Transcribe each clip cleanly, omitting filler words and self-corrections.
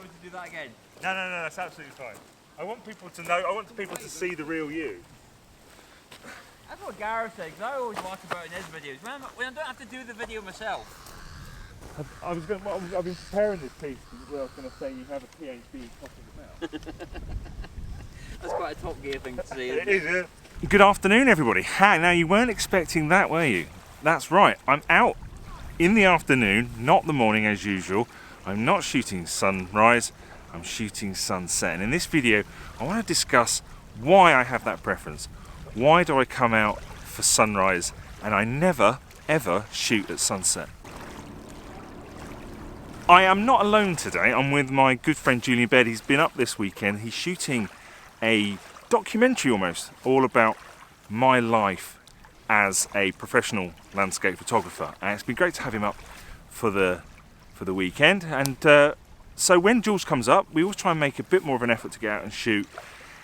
want me to do that again? No, that's absolutely fine. I want people to know, I want people to see the real you. That's what Gareth said, because I always watch about in his videos. When I don't have to do the video myself. I've been preparing this piece because I was going to say you have a PhD in cutting them out. That's quite a Top Gear thing to say. It is, yeah. Good afternoon, everybody. Now, you weren't expecting that, were you? That's right. I'm out in the afternoon, not the morning as usual. I'm not shooting sunrise, I'm shooting sunset. And in this video, I want to discuss why I have that preference. Why do I come out for sunrise and I never, ever shoot at sunset? I am not alone today. I'm with my good friend Julian Baird. He's been up this weekend. He's shooting a documentary almost, all about my life as a professional landscape photographer. And it's been great to have him up for the weekend. And so when Jules comes up, we always try and make a bit more of an effort to get out and shoot.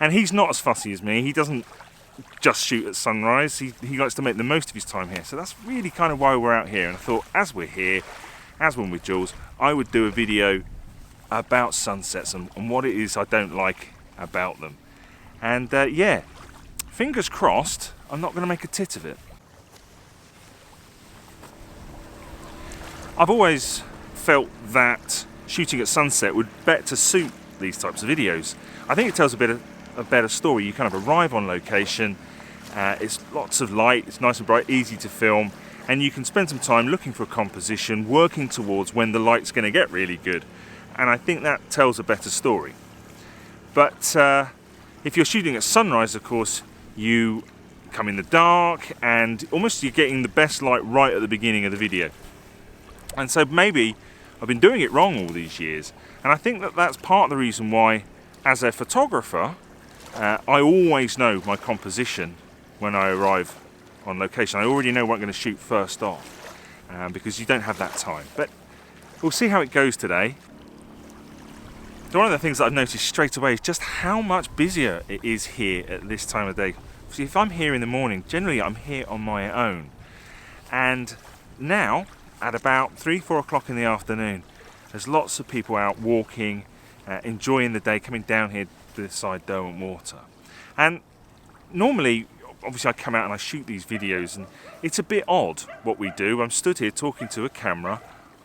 And he's not as fussy as me. He doesn't just shoot at sunrise. He likes to make the most of his time here. So that's really kind of why we're out here. And I thought, as we're here, as one with Jules, I would do a video about sunsets and what it is I don't like about them. And yeah, fingers crossed, I'm not going to make a tit of it. I've always felt that shooting at sunset would better suit these types of videos. I think it tells a better story. You kind of arrive on location, it's lots of light, it's nice and bright, easy to film, and you can spend some time looking for a composition, working towards when the light's going to get really good. And I think that tells a better story. But if you're shooting at sunrise, of course, you come in the dark and almost you're getting the best light right at the beginning of the video. And so maybe I've been doing it wrong all these years. And I think that that's part of the reason why, as a photographer, I always know my composition when I arrive on location. I already know what I'm going to shoot first off, because you don't have that time. But we'll see how it goes today. One of the things that I've noticed straight away is just how much busier it is here at this time of day. See, if I'm here in the morning, generally I'm here on my own. And now, at about 3-4 o'clock in the afternoon, there's lots of people out walking, enjoying the day, coming down here to this side Derwent Water. And normally, obviously I come out and I shoot these videos, and it's a bit odd what we do. I'm stood here talking to a camera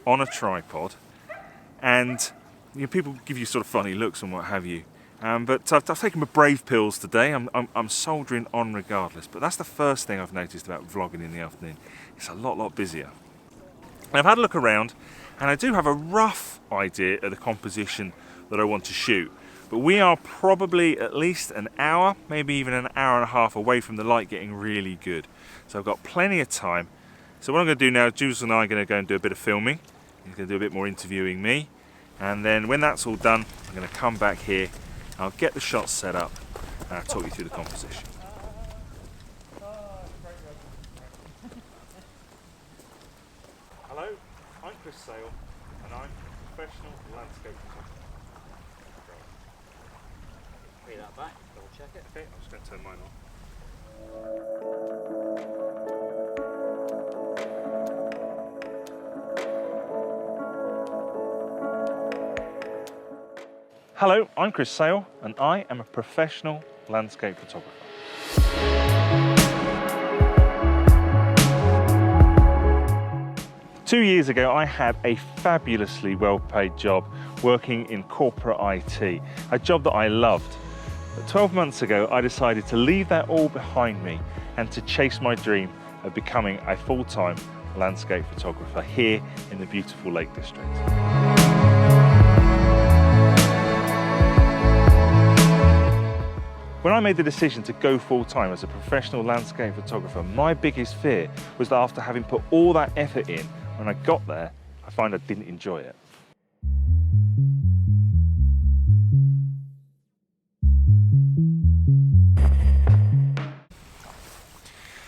on a tripod, and you know, people give you sort of funny looks and what have you. But I've taken my brave pills today. I'm soldiering on regardless. But that's the first thing I've noticed about vlogging in the afternoon. It's a lot busier. And I've had a look around, and I do have a rough idea of the composition that I want to shoot. But we are probably at least an hour, maybe even an hour and a half away from the light getting really good. So I've got plenty of time. So what I'm going to do now, Jules and I are going to go and do a bit of filming. He's going to do a bit more interviewing me. And then when that's all done, I'm going to come back here, I'll get the shots set up, and I'll talk you through the composition. Hello, I'm Chris Sale, and I'm a professional landscape photographer. Bring that back, double check it. Okay, I'm just going to turn mine on. Hello, I'm Chris Sale, and I am a professional landscape photographer. 2 years ago, I had a fabulously well-paid job working in corporate IT, a job that I loved. But 12 months ago, I decided to leave that all behind me and to chase my dream of becoming a full-time landscape photographer here in the beautiful Lake District. When I made the decision to go full-time as a professional landscape photographer, my biggest fear was that after having put all that effort in, when I got there, I found I didn't enjoy it.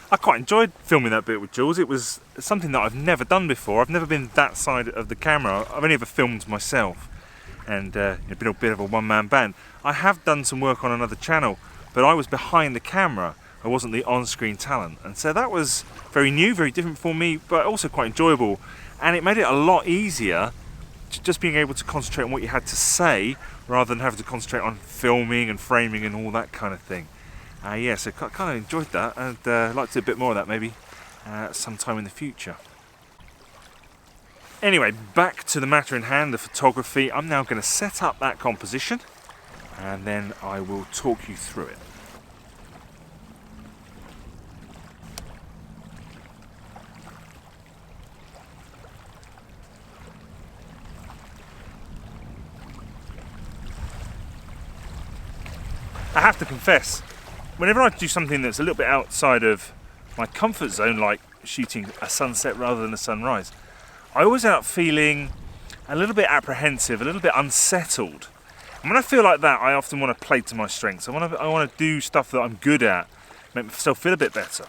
I quite enjoyed filming that bit with Jules. It was something that I've never done before. I've never been that side of the camera. I've only ever filmed myself, and been a bit of a one-man band. I have done some work on another channel, but I was behind the camera. I wasn't the on-screen talent, and so that was very new, very different for me, but also quite enjoyable. And it made it a lot easier just being able to concentrate on what you had to say rather than having to concentrate on filming and framing and all that kind of thing. Yeah, so kind of enjoyed that, and I'd like to do a bit more of that maybe sometime in the future. Anyway, back to the matter in hand, the photography. I'm now going to set up that composition and then I will talk you through it. I have to confess, whenever I do something that's a little bit outside of my comfort zone, like shooting a sunset rather than a sunrise, I always end up feeling a little bit apprehensive, a little bit unsettled. And when I feel like that, I often want to play to my strengths. I want to do stuff that I'm good at, make myself feel a bit better.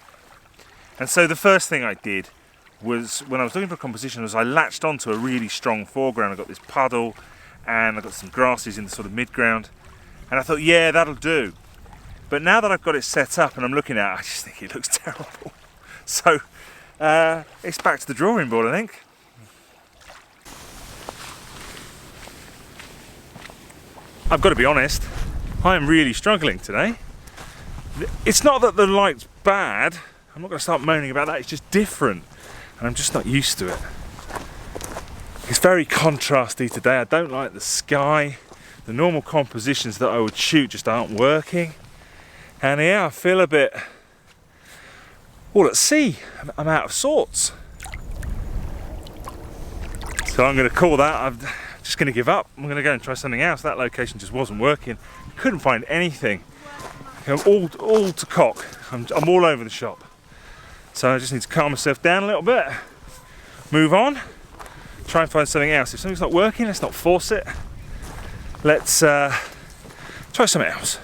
And so the first thing I did was, when I was looking for a composition, was I latched onto a really strong foreground. I got this puddle and I got some grasses in the sort of midground. And I thought, yeah, that'll do. But now that I've got it set up and I'm looking at it, I just think it looks terrible. So it's back to the drawing board, I think. I've got to be honest, I am really struggling today. It's not that the light's bad, I'm not going to start moaning about that, it's just different. And I'm just not used to it. It's very contrasty today. I don't like the sky. The normal compositions that I would shoot just aren't working. And yeah, I feel a bit all at sea. I'm out of sorts. So I'm going to call that. I'm just going to give up. I'm going to go and try something else. That location just wasn't working. Couldn't find anything. I'm all to cock. I'm all over the shop. So I just need to calm myself down a little bit. Move on. Try and find something else. If something's not working, let's not force it. Let's try something else.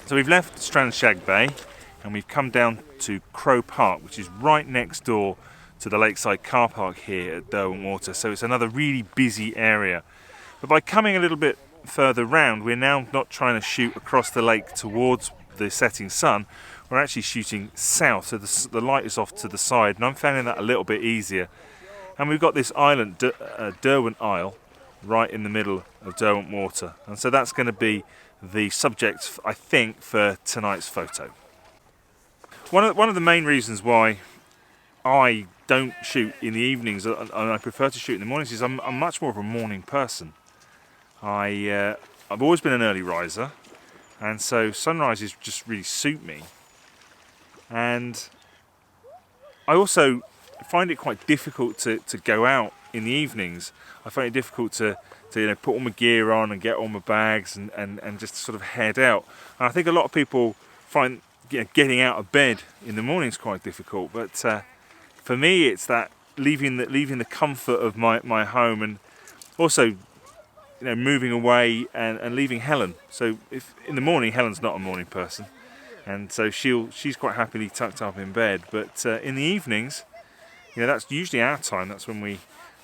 So we've left Strandshag Bay and we've come down to Crow Park, which is right next door to the lakeside car park here at Derwent Water. So it's another really busy area. But by coming a little bit further round, we're now not trying to shoot across the lake towards the setting sun. We're actually shooting south, so the light is off to the side, and I'm finding that a little bit easier. And we've got this island, Derwent Isle, right in the middle of Derwent Water, and so that's going to be the subject, I think, for tonight's photo. One of the main reasons why I don't shoot in the evenings and I prefer to shoot in the mornings is I'm much more of a morning person. I've always been an early riser, and so sunrises just really suit me. And I also find it quite difficult to go out in the evenings. I find it difficult to put all my gear on and get all my bags and just sort of head out. And I think a lot of people find getting out of bed in the morning is quite difficult. But for me, it's that leaving the comfort of my home, and also moving away and leaving Helen. So if in the morning, Helen's not a morning person, and so she's quite happily tucked up in bed. But in the evenings, that's usually our time. That's when we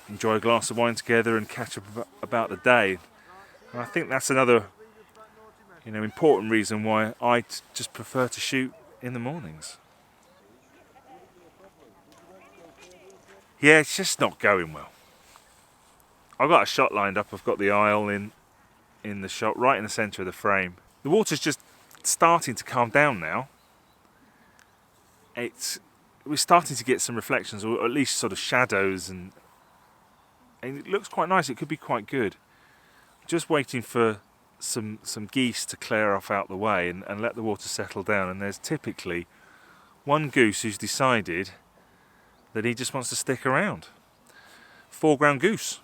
enjoy a glass of wine together and catch up about the day. And I think that's another important reason why I just prefer to shoot in the mornings. Yeah, it's just not going well. I've got a shot lined up. I've got the aisle in the shot, right in the centre of the frame. The water's just starting to calm down now. We're starting to get some reflections, or at least sort of shadows, and it looks quite nice. It could be quite good. Just waiting for some geese to clear off out the way and let the water settle down. And there's typically one goose who's decided that he just wants to stick around. Foreground goose.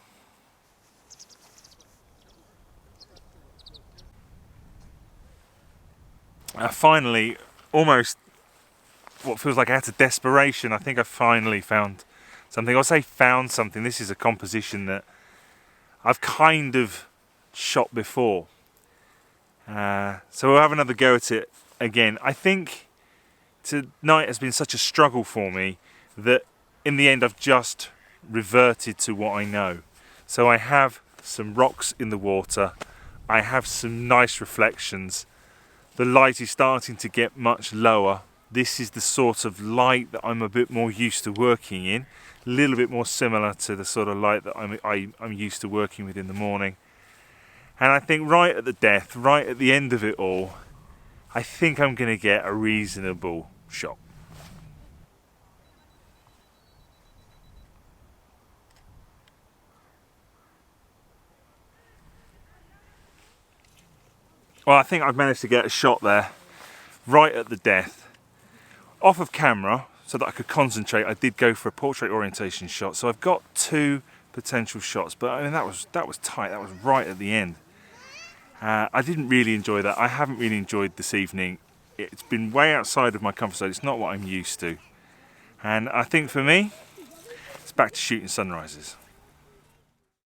Finally, almost what feels like out of desperation, I think I finally found something. I'll say found something. This is a composition that I've kind of shot before. So we'll have another go at it again. I think tonight has been such a struggle for me that in the end I've just reverted to what I know. So I have some rocks in the water. I have some nice reflections. The light is starting to get much lower. This is the sort of light that I'm a bit more used to working in, a little bit more similar to the sort of light that I'm used to working with in the morning. And I think right at the death, right at the end of it all, I think I'm going to get a reasonable shot. Well, I think I've managed to get a shot there, right at the death, off of camera, so that I could concentrate. I did go for a portrait orientation shot, so I've got 2 potential shots, but I mean that was tight. That was right at the end. I didn't really enjoy that. I haven't really enjoyed this evening. It's been way outside of my comfort zone. It's not what I'm used to, and I think for me, it's back to shooting sunrises.